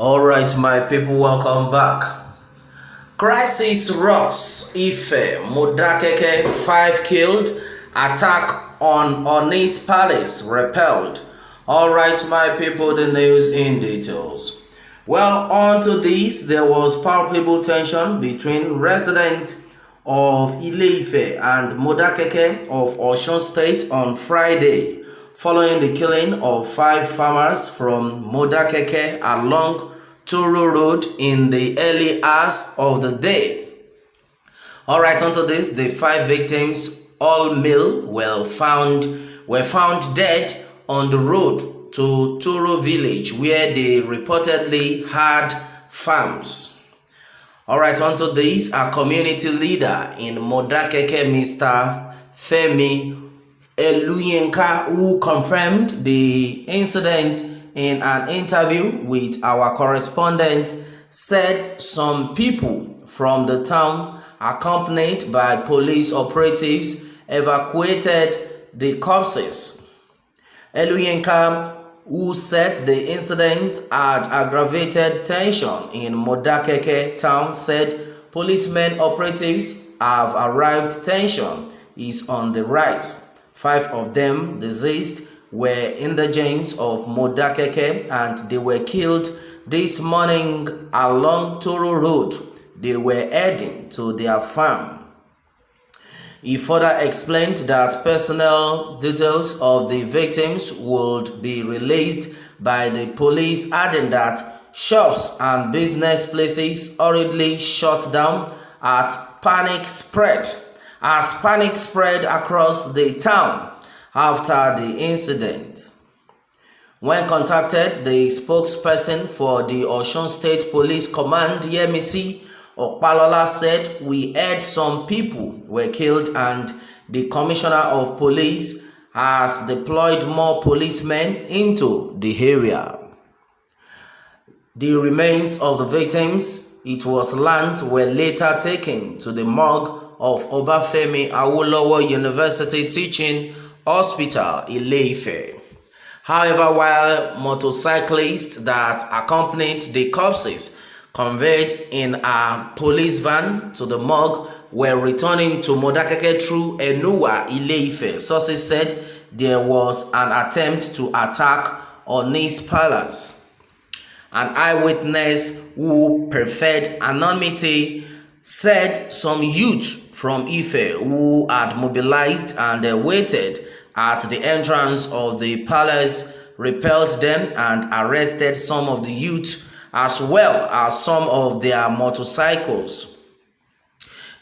Alright, my people, welcome back. Crisis rocks Ife, Modakeke, 5 killed, attack on Onis Palace repelled. Alright, my people, the news in details. Well, on to this, there was palpable tension between residents of Ile-Ife and Modakeke of Osun State on Friday, following the killing of 5 farmers from Modakeke along Toro Road in the early hours of the day. Alright, onto this, the 5 victims, all male, were found dead on the road to Toro village where they reportedly had farms. Alright, onto this, a community leader in Modakeke, Mr. Femi Eluyenka, who confirmed the incident in an interview with our correspondent, said some people from the town, accompanied by police operatives, evacuated the corpses. Eluyenka, who said the incident had aggravated tension in Modakeke town, said policemen operatives have arrived. Tension is on the rise. 5 of them, deceased, were indigents of Modakeke and they were killed this morning along Toro Road. They were heading to their farm. He further explained that personal details of the victims would be released by the police, adding that shops and business places hurriedly shut down as panic spread across the town after the incident. When contacted, the spokesperson for the Osun State Police Command, Yemisi Okpalola, said, "We heard some people were killed and the Commissioner of Police has deployed more policemen into the area." The remains of the victims, it was learned, were later taken to the morgue of Obafemi Awolowo University Teaching Hospital, Ile-Ife. However, while motorcyclists that accompanied the corpses, conveyed in a police van to the morgue, were returning to Modakeke through Enuwa, Ile-Ife, sources said there was an attempt to attack Onis Palace. An eyewitness who preferred anonymity said some youth from Ife who had mobilized and waited at the entrance of the palace repelled them and arrested some of the youth as well as some of their motorcycles.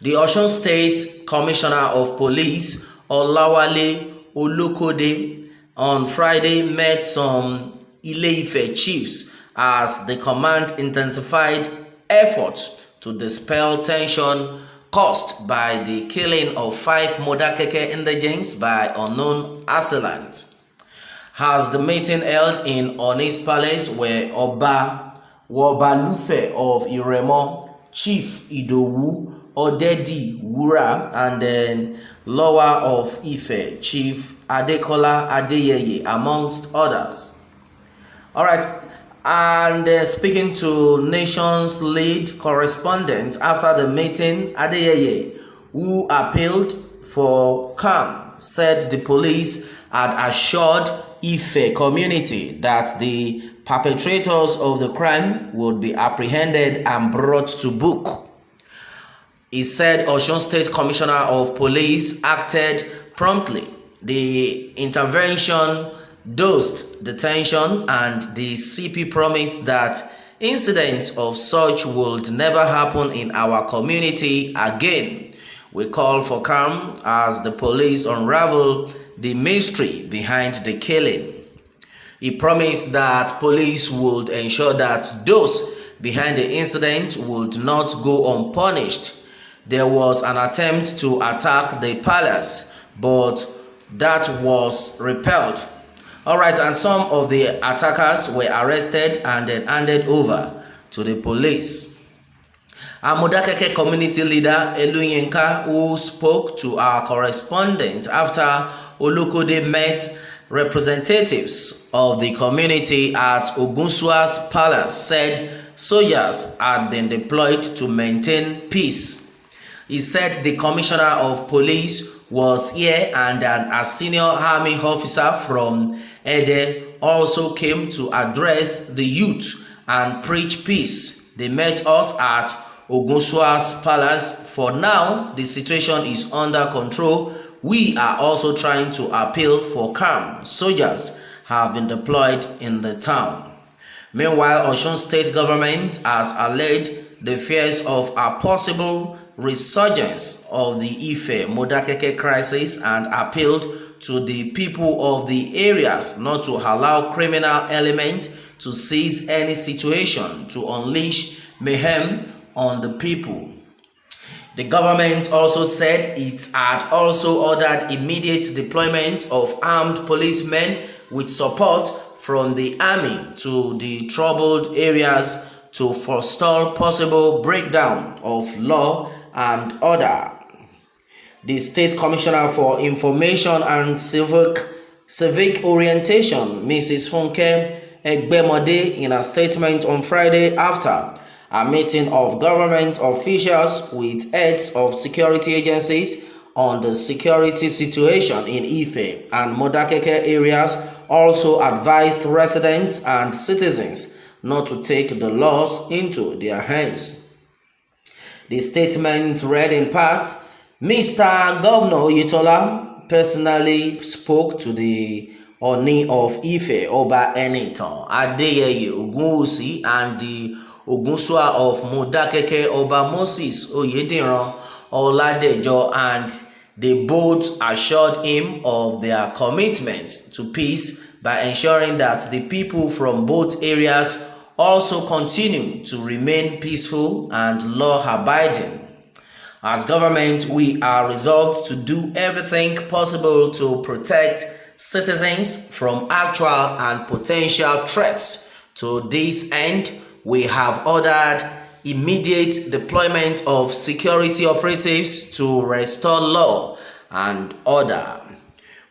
The Osun State Commissioner of Police, Olawale Olokode, on Friday met some Ile-Ife chiefs as the command intensified efforts to dispel tension caused by the killing of 5 Modakeke indigents by unknown assailants. As the meeting held in Onis Palace, where Oba Wobalufe of Iremo, Chief Idowu Odedi Wura, and then Lower of Ife, Chief Adekola Adeyeye, amongst others. Alright, and speaking to Nation's lead correspondent after the meeting, Adeyeye, who appealed for calm, said the police had assured Ife community that the perpetrators of the crime would be apprehended and brought to book. He said Osun State Commissioner of Police acted promptly. The intervention dosed the tension and the CP promised that incidents of such would never happen in our community again. We call for calm as the police unravel the mystery behind the killing. He promised that police would ensure that those behind the incident would not go unpunished. There was an attempt to attack the palace, but that was repelled. Alright, and some of the attackers were arrested and then handed over to the police. A Modakeke community leader, Eluyenka, who spoke to our correspondent after Olokode met Representatives of the community at Ogunsua's palace said soldiers had been deployed to maintain peace. He said the commissioner of police was here and a senior army officer from Ede also came to address the youth and preach peace. They met us at Ogunsua's palace. For now, the situation is under control. We are also trying to appeal for calm. Soldiers have been deployed in the town. Meanwhile, Osun state government has allayed the fears of a possible resurgence of the Ife Modakeke crisis and appealed to the people of the areas not to allow criminal elements to seize any situation to unleash mayhem on the people. The government also said it had also ordered immediate deployment of armed policemen with support from the army to the troubled areas to forestall possible breakdown of law and order. The State Commissioner for Information and Civic Orientation, Mrs. Funke Egbemode, in a statement on Friday after a meeting of government officials with heads of security agencies on the security situation in Ife and Modakeke areas, also advised residents and citizens not to take the laws into their hands. The statement read in part, Mr. Governor Oyetola personally spoke to the Oni of Ife, Oba Enitan Adeyeye Ogunwusi, and the Ogunsua of Modakeke, Oba Moses Oyediran Oladejo, and they both assured him of their commitment to peace by ensuring that the people from both areas also continue to remain peaceful and law-abiding. As government, we are resolved to do everything possible to protect citizens from actual and potential threats. To this end, we have ordered immediate deployment of security operatives to restore law and order.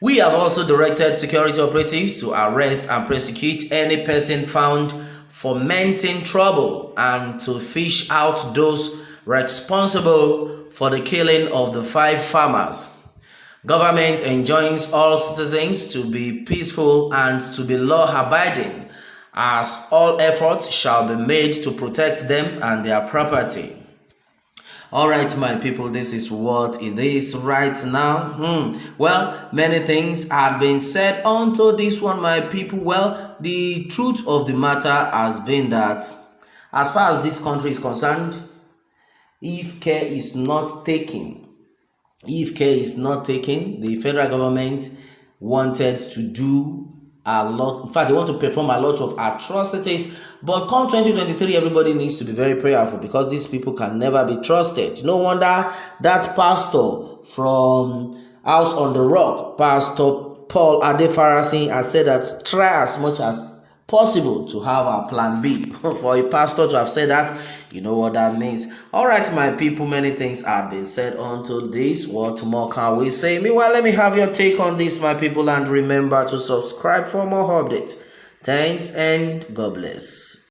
We have also directed security operatives to arrest and prosecute any person found fomenting trouble and to fish out those responsible for the killing of the 5 farmers. Government enjoins all citizens to be peaceful and to be law-abiding, as all efforts shall be made to protect them and their property. Alright, my people, this is what it is right now. Well, many things have been said onto this one, my people. Well, the truth of the matter has been that as far as this country is concerned, if care is not taken, the federal government wanted to do a lot. In fact, they want to perform a lot of atrocities. But come 2023, everybody needs to be very prayerful because these people can never be trusted. No wonder that pastor from House on the Rock, Pastor Paul Adefarasin, has said that try as much as possible to have a plan B. For a pastor to have said that, you know what that means. All right, my people, many things have been said onto this. What more can we say? Meanwhile, let me have your take on this, my people, and remember to subscribe for more updates. Thanks and God bless.